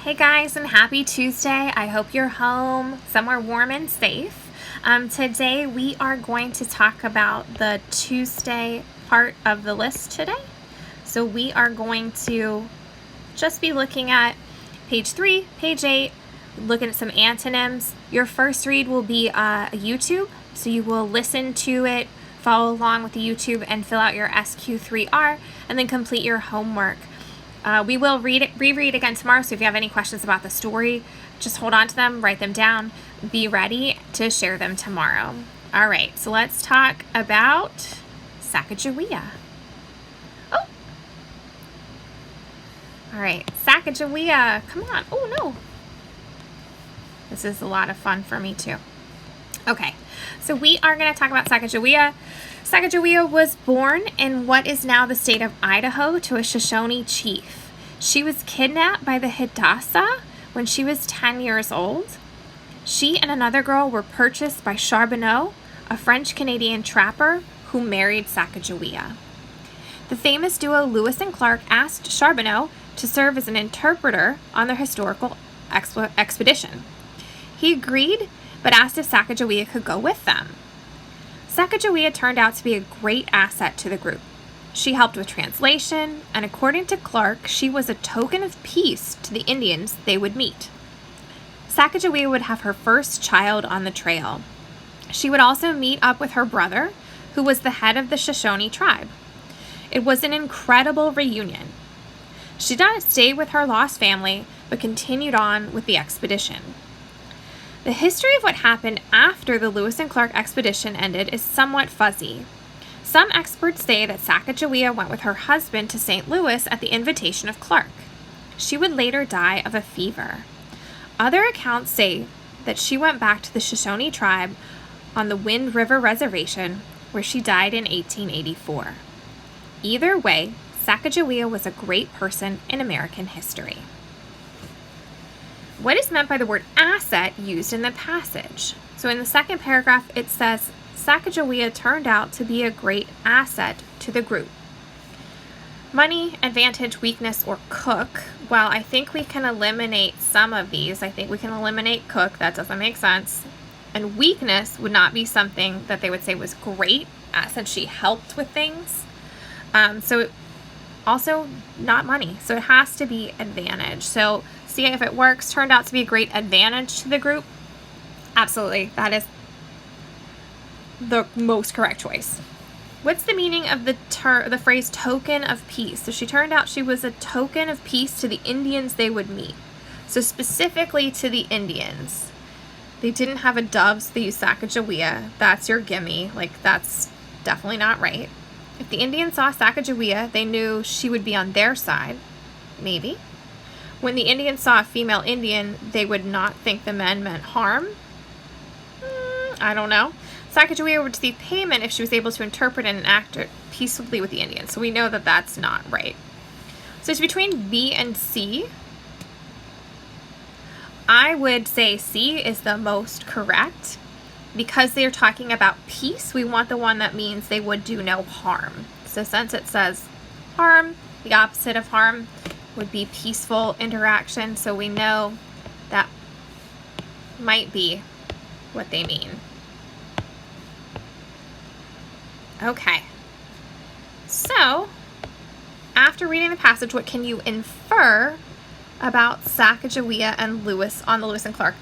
Hey guys, and happy Tuesday. I hope you're home somewhere warm and safe. Today we are going to talk about the Tuesday part of the list today. So we are going to just be looking at page 3, page 8, looking at some antonyms. Your first read will be a YouTube, so you will listen to it, follow along with the YouTube, and fill out your SQ3R, and then complete your homework. We will reread again tomorrow, so if you have any questions about the story, just hold on to them, write them down, be ready to share them tomorrow. All right, so let's talk about Sacagawea. Oh! All right, Sacagawea, come on. Oh, no. This is a lot of fun for me, too. Okay, so we are going to talk about Sacagawea. Sacagawea was born in what is now the state of Idaho to a Shoshone chief. She was kidnapped by the Hidatsa when she was 10 years old. She and another girl were purchased by Charbonneau, a French-Canadian trapper who married Sacagawea. The famous duo Lewis and Clark asked Charbonneau to serve as an interpreter on their historical expedition. He agreed, but asked if Sacagawea could go with them. Sacagawea turned out to be a great asset to the group. She helped with translation, and according to Clark, she was a token of peace to the Indians they would meet. Sacagawea would have her first child on the trail. She would also meet up with her brother, who was the head of the Shoshone tribe. It was an incredible reunion. She did not stay with her lost family, but continued on with the expedition. The history of what happened after the Lewis and Clark expedition ended is somewhat fuzzy. Some experts say that Sacagawea went with her husband to St. Louis at the invitation of Clark. She would later die of a fever. Other accounts say that she went back to the Shoshone tribe on the Wind River Reservation, where she died in 1884. Either way, Sacagawea was a great person in American history. What is meant by the word asset used in the passage? So in the second paragraph, it says, Sacagawea turned out to be a great asset to the group. Money, advantage, weakness, or cook. Well, I think we can eliminate some of these. I think we can eliminate cook. That doesn't make sense. And weakness would not be something that they would say was great, since she helped with things. So also not money. So it has to be advantage. So see if it works. Turned out to be a great advantage to the group. Absolutely. That is the most correct choice. What's the meaning of the phrase token of peace? So she turned out she was a token of peace to the Indians they would meet. So specifically to the Indians. They didn't have a dove, so they used Sacagawea. That's your gimme. Like, that's definitely not right. If the Indians saw Sacagawea, they knew she would be on their side. Maybe. When the Indians saw a female Indian, they would not think the men meant harm. I don't know. Sacagawea would receive payment if she was able to interpret and act peaceably with the Indians. So we know that that's not right. So it's between B and C. I would say C is the most correct. Because they're talking about peace, we want the one that means they would do no harm. So since it says harm, the opposite of harm would be peaceful interaction. So we know that might be what they mean. Okay, so after reading the passage, what can you infer about Sacagawea and Lewis on the Lewis and Clark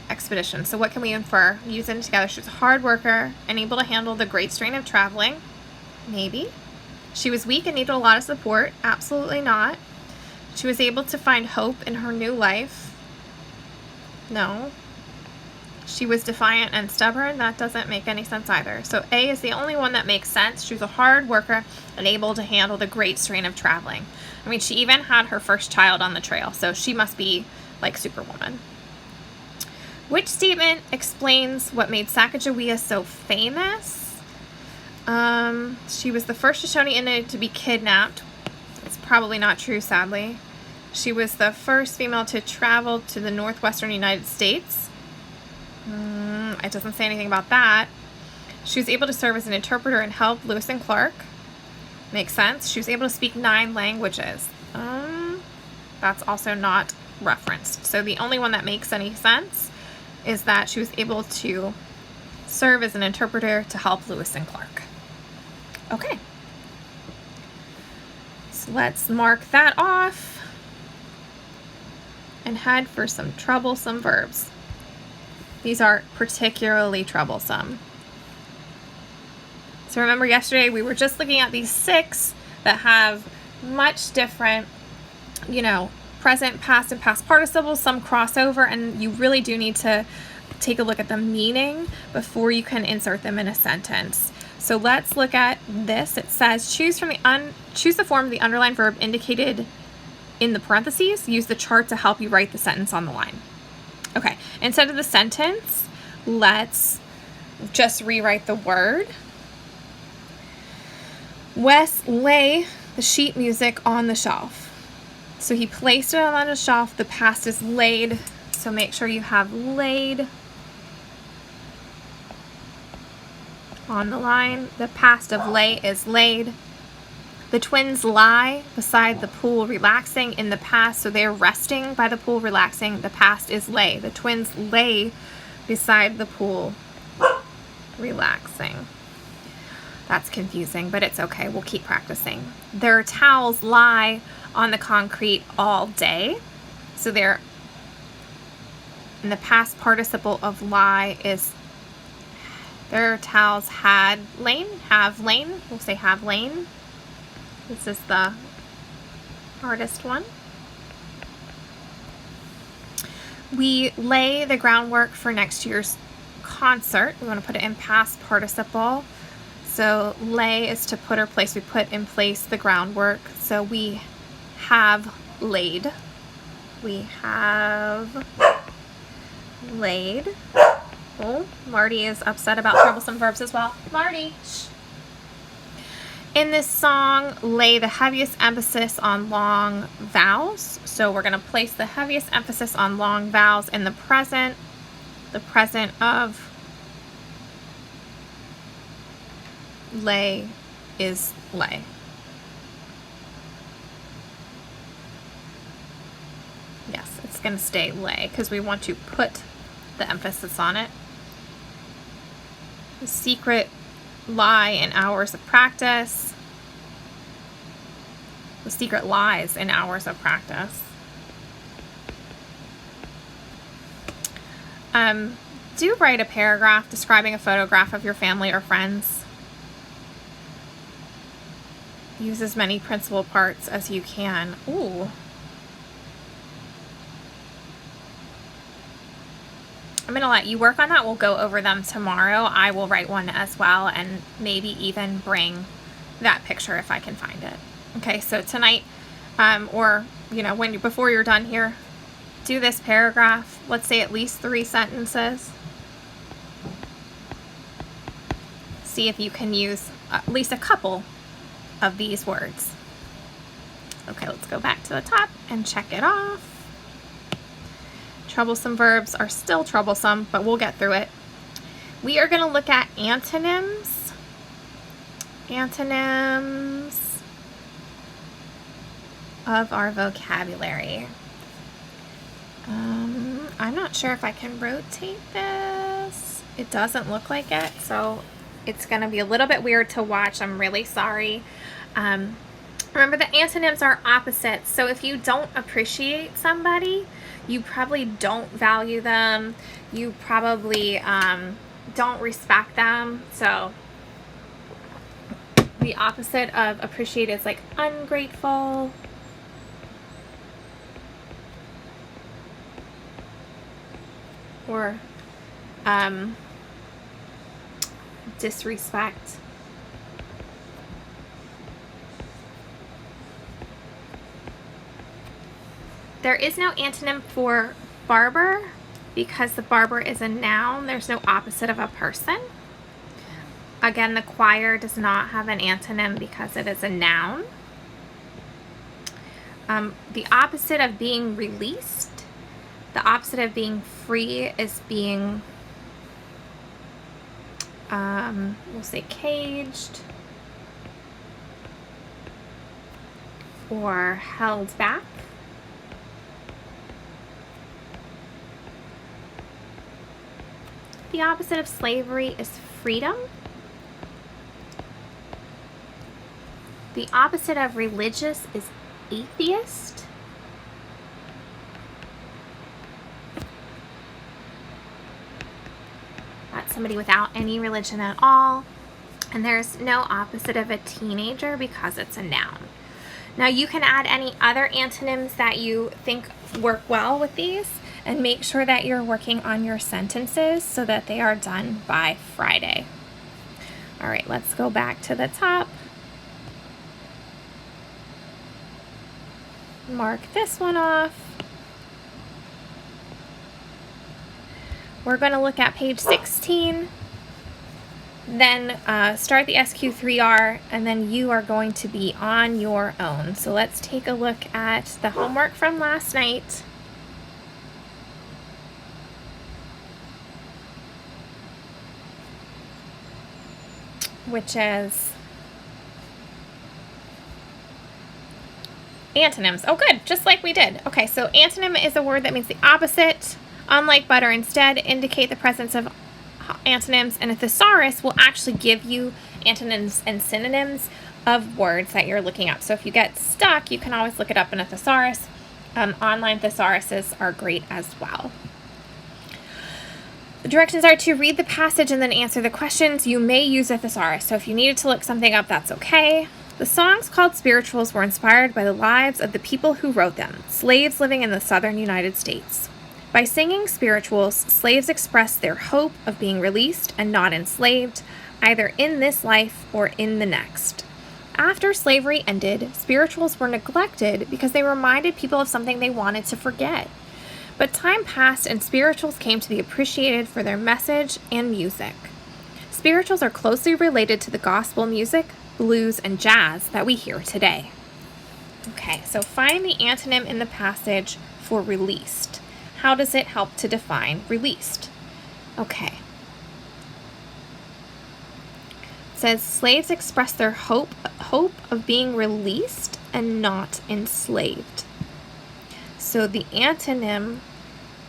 expedition? So what can we infer? Using it together, she was a hard worker and able to handle the great strain of traveling. Maybe. She was weak and needed a lot of support. Absolutely not. She was able to find hope in her new life. No. She was defiant and stubborn. That doesn't make any sense either. So A is the only one that makes sense. She was a hard worker and able to handle the great strain of traveling. I mean, she even had her first child on the trail, so she must be like Superwoman. Which statement explains what made Sacagawea so famous? She was the first Shoshone Indian to be kidnapped. It's probably not true, sadly. She was the first female to travel to the northwestern United States. It doesn't say anything about that. She was able to serve as an interpreter and help Lewis and Clark. Makes sense. She was able to speak 9 languages. That's also not referenced. So the only one that makes any sense is that she was able to serve as an interpreter to help Lewis and Clark. Okay. So let's mark that off and head for some troublesome verbs. These are particularly troublesome. So remember yesterday we were just looking at these 6 that have much different, present, past, and past participles, some crossover, and you really do need to take a look at the meaning before you can insert them in a sentence. So let's look at this. It says choose the form of the underlined verb indicated in the parentheses. Use the chart to help you write the sentence on the line. Okay, instead of the sentence, let's just rewrite the word. Wes lay the sheet music on the shelf. So he placed it on the shelf. The past is laid. So make sure you have laid on the line. The past of lay is laid. The twins lie beside the pool relaxing in the past. So they're resting by the pool relaxing. The past is lay. The twins lay beside the pool relaxing. That's confusing, but it's okay. We'll keep practicing. Their towels lie on the concrete all day. So they're, in the past participle of lie is their towels have lain. We'll say have lain. This is the hardest one. We lay the groundwork for next year's concert. We want to put it in past participle. So lay is to put or place. We put in place the groundwork. So we have laid. We have laid. Oh, Marty is upset about troublesome verbs as well. Marty, shh. In this song, lay the heaviest emphasis on long vowels. So we're going to place the heaviest emphasis on long vowels in the present. The present of lay is lay. Yes, it's going to stay lay because we want to put the emphasis on it. The secret lie in hours of practice. The secret lies in hours of practice. Do write a paragraph describing a photograph of your family or friends. Use as many principal parts as you can. Ooh. I'm going to let you work on that. We'll go over them tomorrow. I will write one as well and maybe even bring that picture if I can find it. Okay, so tonight, or, before you're done here, do this paragraph. Let's say at least 3 sentences. See if you can use at least a couple of these words. Okay, let's go back to the top and check it off. Troublesome verbs are still troublesome, but we'll get through it. We are going to look at antonyms. Antonyms of our vocabulary. I'm not sure if I can rotate this. It doesn't look like it, so it's going to be a little bit weird to watch. I'm really sorry. Remember, the antonyms are opposites, so if you don't appreciate somebody, you probably don't value them. You probably don't respect them. So the opposite of appreciate is like ungrateful, or disrespect. There is no antonym for barber because the barber is a noun. There's no opposite of a person. Again, the choir does not have an antonym because it is a noun. The opposite of being released, the opposite of being free is being, we'll say caged or held back. The opposite of slavery is freedom. The opposite of religious is atheist. That's somebody without any religion at all. And there's no opposite of a teenager because it's a noun. Now you can add any other antonyms that you think work well with these, and make sure that you're working on your sentences so that they are done by Friday. All right, let's go back to the top. Mark this one off. We're going to look at page 16, then start the SQ3R, and then you are going to be on your own. So let's take a look at the homework from last night. Which is antonyms. Oh, good. Just like we did. Okay, so antonym is a word that means the opposite. Unlike but or instead, indicate the presence of antonyms. And a thesaurus will actually give you antonyms and synonyms of words that you're looking up. So if you get stuck, you can always look it up in a thesaurus. Online thesauruses are great as well. The directions are to read the passage and then answer the questions. You may use a thesaurus, so if you needed to look something up, that's okay. The songs called spirituals were inspired by the lives of the people who wrote them, slaves living in the southern United States. By singing spirituals, slaves expressed their hope of being released and not enslaved, either in this life or in the next. After slavery ended, spirituals were neglected because they reminded people of something they wanted to forget. But time passed and spirituals came to be appreciated for their message and music. Spirituals are closely related to the gospel music, blues, and jazz that we hear today. Okay, so find the antonym in the passage for released. How does it help to define released? Okay. It says slaves express their hope of being released and not enslaved. So the antonym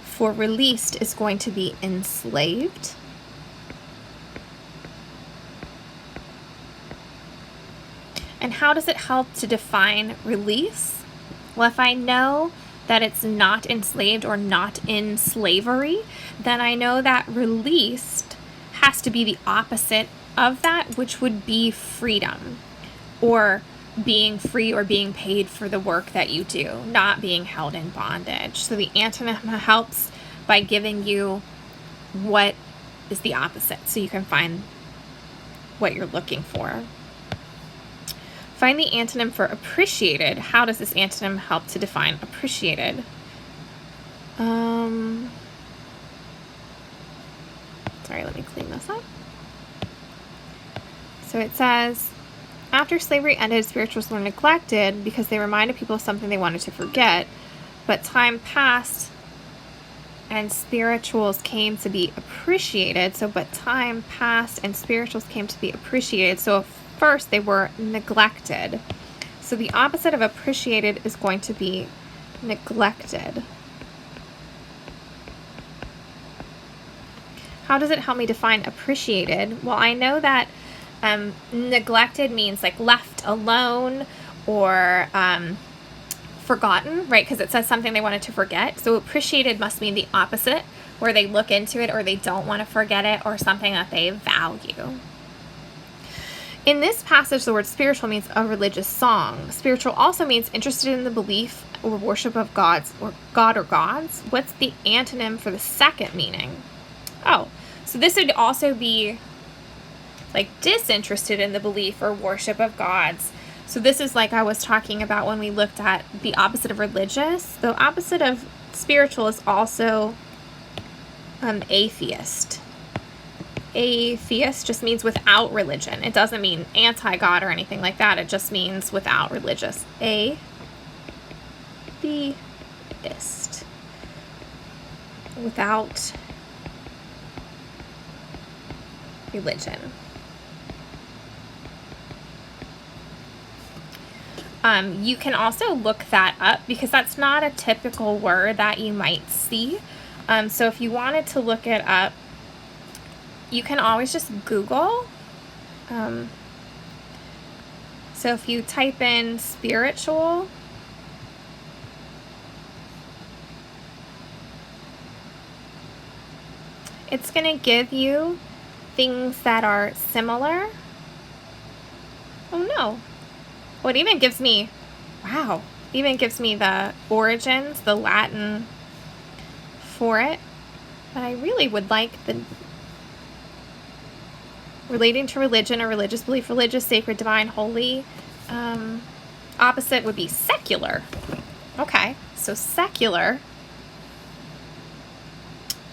for released is going to be enslaved. And how does it help to define release? Well, if I know that it's not enslaved or not in slavery, then I know that released has to be the opposite of that, which would be freedom, or being free or being paid for the work that you do, not being held in bondage. So the antonym helps by giving you what is the opposite, so you can find what you're looking for. Find the antonym for appreciated. How does this antonym help to define appreciated? Sorry, let me clean this up. So it says, after slavery ended, spirituals were neglected because they reminded people of something they wanted to forget. But time passed and spirituals came to be appreciated. But time passed and spirituals came to be appreciated. So first they were neglected. So the opposite of appreciated is going to be neglected. How does it help me define appreciated? Well, I know that neglected means like left alone or forgotten, right? Because it says something they wanted to forget. So appreciated must mean the opposite, where they look into it or they don't want to forget it, or something that they value. In this passage, the word spiritual means a religious song. Spiritual also means interested in the belief or worship of gods or God or gods. What's the antonym for the second meaning? Oh, so this would also be like disinterested in the belief or worship of gods. So this is like I was talking about when we looked at the opposite of religious. The opposite of spiritual is also atheist. Atheist just means without religion. It doesn't mean anti-God or anything like that. It just means without religious. Atheist. Without religion. You can also look that up because that's not a typical word that you might see. So if you wanted to look it up, you can always just Google. So if you type in spiritual, it's going to give you things that are similar. Oh no. Well, it even gives me, wow, even gives me the origins, the Latin for it. But I really would like the relating to religion or religious belief, religious, sacred, divine, holy. Opposite would be secular. Okay, so secular,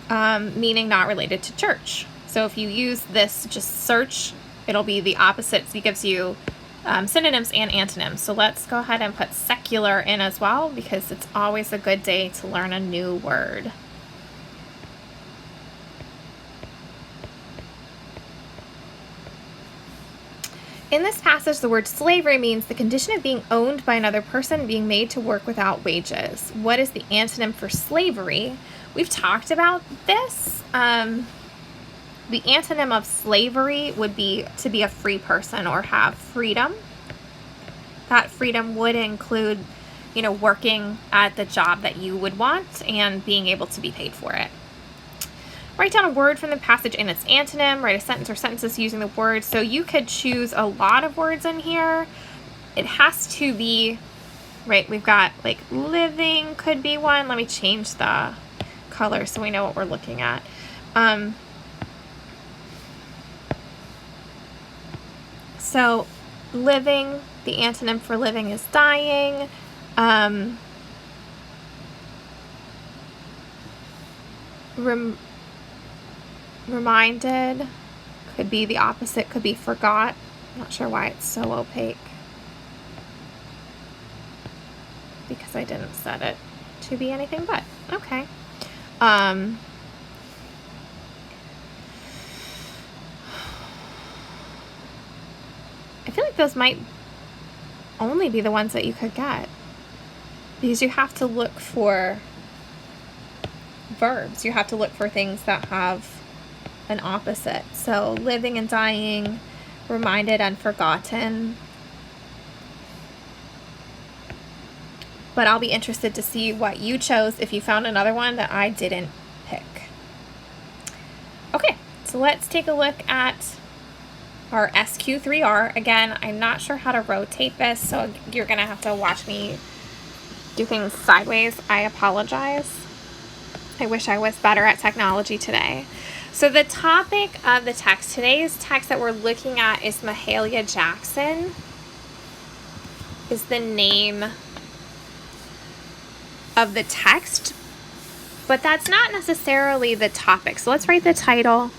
meaning not related to church. So if you use this, just search, it'll be the opposite. So it gives you synonyms and antonyms. So let's go ahead and put secular in as well because it's always a good day to learn a new word. In this passage, the word slavery means the condition of being owned by another person, being made to work without wages. What is the antonym for slavery? We've talked about this. The antonym of slavery would be to be a free person or have freedom. That freedom would include, working at the job that you would want and being able to be paid for it. Write down a word from the passage and its antonym. Write a sentence or sentences using the word. So you could choose a lot of words in here. It has to be, right, we've got like living could be one. Let me change the color so we know what we're looking at. So living, the antonym for living is dying. Reminded could be the opposite, could be forgot. I'm not sure why it's so opaque because I didn't set it to be anything but. Okay. I feel like those might only be the ones that you could get because you have to look for verbs. You have to look for things that have an opposite. So living and dying, reminded and forgotten. But I'll be interested to see what you chose if you found another one that I didn't pick. Okay, so let's take a look at our SQ3R. Again, I'm not sure how to rotate this, so you're going to have to watch me do things sideways. I apologize. I wish I was better at technology today. So the topic of the text, today's text that we're looking at is Mahalia Jackson, is the name of the text, but that's not necessarily the topic. So let's write the title.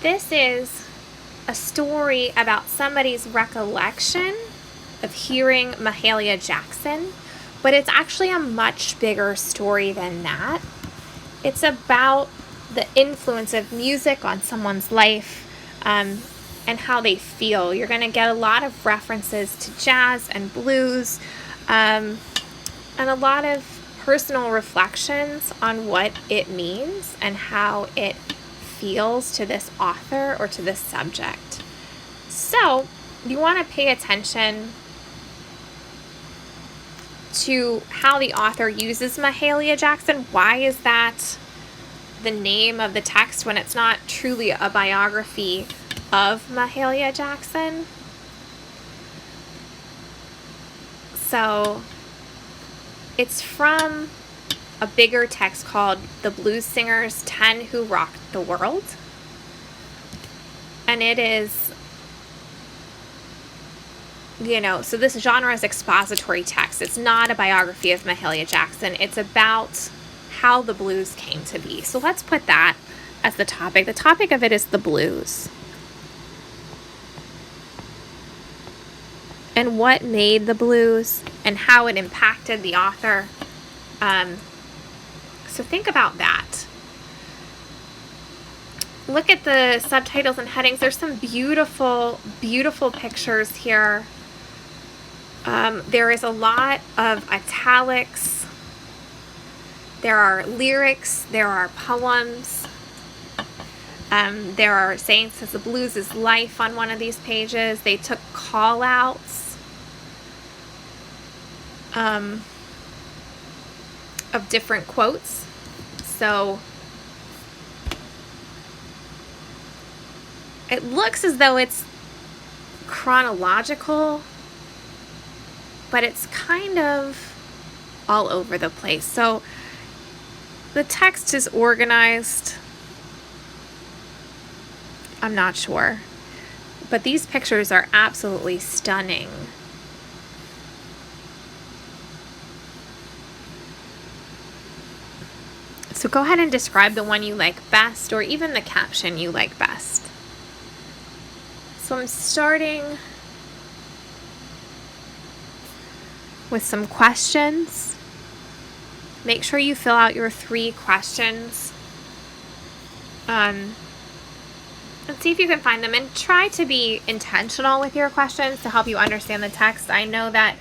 This is a story about somebody's recollection of hearing Mahalia Jackson, but it's actually a much bigger story than that. It's about the influence of music on someone's life and how they feel. You're going to get a lot of references to jazz and blues and a lot of personal reflections on what it means and how it feels to this author or to this subject. So you want to pay attention to how the author uses Mahalia Jackson. Why is that the name of the text when it's not truly a biography of Mahalia Jackson? So it's from a bigger text called The Blues Singers 10 Who Rocked the World. And it is, so this genre is expository text. It's not a biography of Mahalia Jackson. It's about how the blues came to be. So let's put that as the topic. The topic of it is the blues. And what made the blues and how it impacted the author. So think about that. Look at the subtitles and headings. There's some beautiful, beautiful pictures here. There is a lot of italics. There are lyrics. There are poems. There are sayings says the blues is life on one of these pages. They took call outs of different quotes. So it looks as though it's chronological, but it's kind of all over the place. So the text is organized. I'm not sure. But these pictures are absolutely stunning. So go ahead and describe the one you like best, or even the caption you like best. So I'm starting with some questions. Make sure you fill out your 3 questions. And see if you can find them, and try to be intentional with your questions to help you understand the text. I know that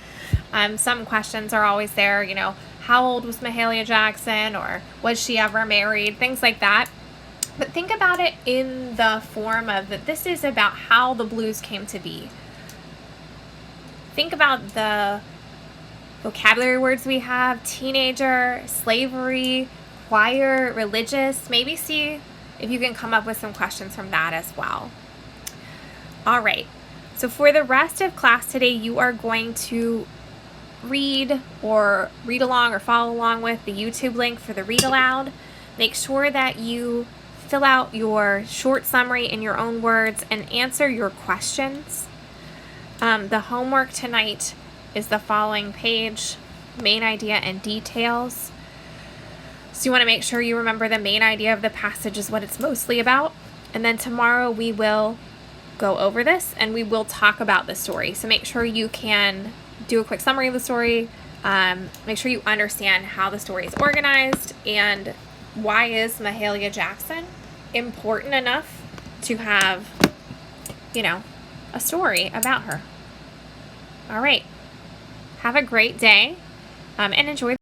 some questions are always there, how old was Mahalia Jackson, or was she ever married, things like that. But think about it in the form of that this is about how the blues came to be. Think about the vocabulary words we have: teenager, slavery, choir, religious. Maybe see if you can come up with some questions from that as well. All right, so for the rest of class today, you are going to read along or follow along with the YouTube link for the read aloud. Make sure that you fill out your short summary in your own words and answer your questions. The homework tonight is the following page: main idea and details. So you want to make sure you remember the main idea of the passage is what it's mostly about. And then tomorrow we will go over this and we will talk about the story. So make sure you can do a quick summary of the story. Make sure you understand how the story is organized and why is Mahalia Jackson important enough to have, a story about her. All right. Have a great day and enjoy.